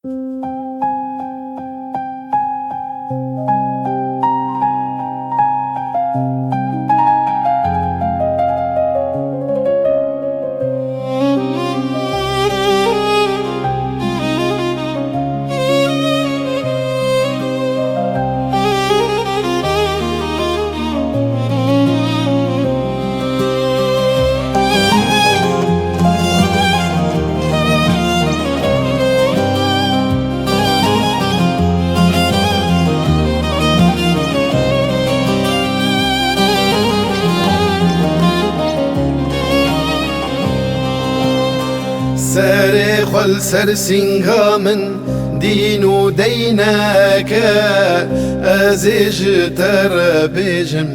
سر خل سر سینگا من دین و دینک ازیج تر بیجم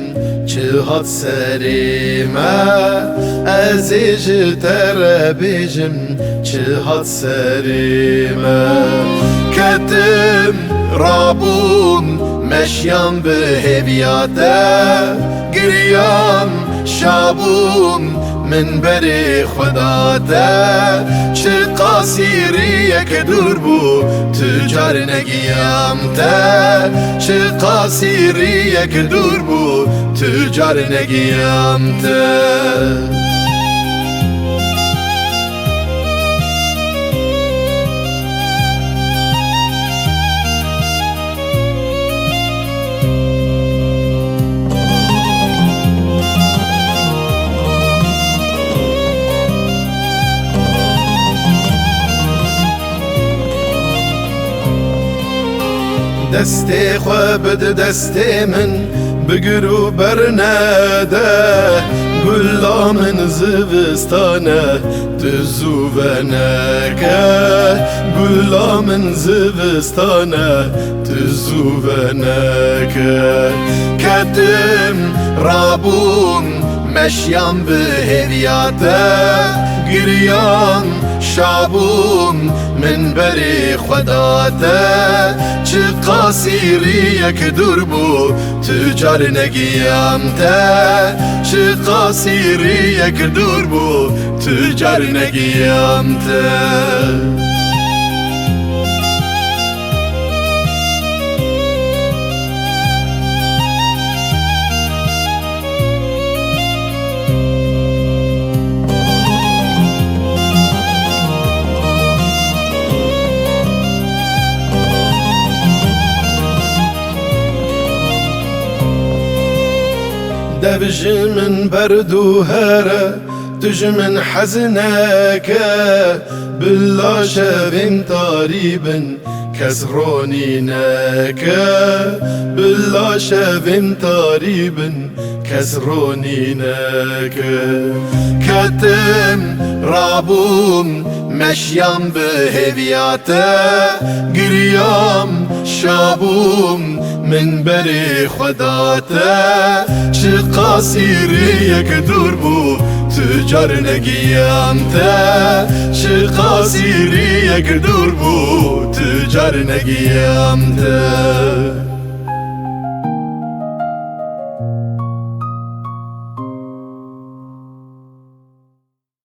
چه هات سری ما ازیج تر بیجم چه هات سری ما کتم رابون مشیام به هویاته گریام شابون من بری خدا ده چه قاسیری که دور بو تجار نگیم ده چه قاسیری که دور بو تجار نگیم ده دستی خواه بده دستی من بگرو برنده گلا من زوستانه تزوونکه گلا من زوستانه تزوونکه کتم رابون مشیام به هویاته گریام شابون من بری خداته چه قاسیری که دور بو تجار نگیم ته چه قاسیری که دور بو تجار نگیم ته دبج من بردو هره تج من حزنك بالله شافم طريبا كسرونينك بالله شافم طريبا كسرونينك كتم رابوم مشيام بهوياته قريام شابوم من بری خداته چه قاسیری که دور بو تجار نگیم ته چه قاسیری که دور بو تجار نگیم ته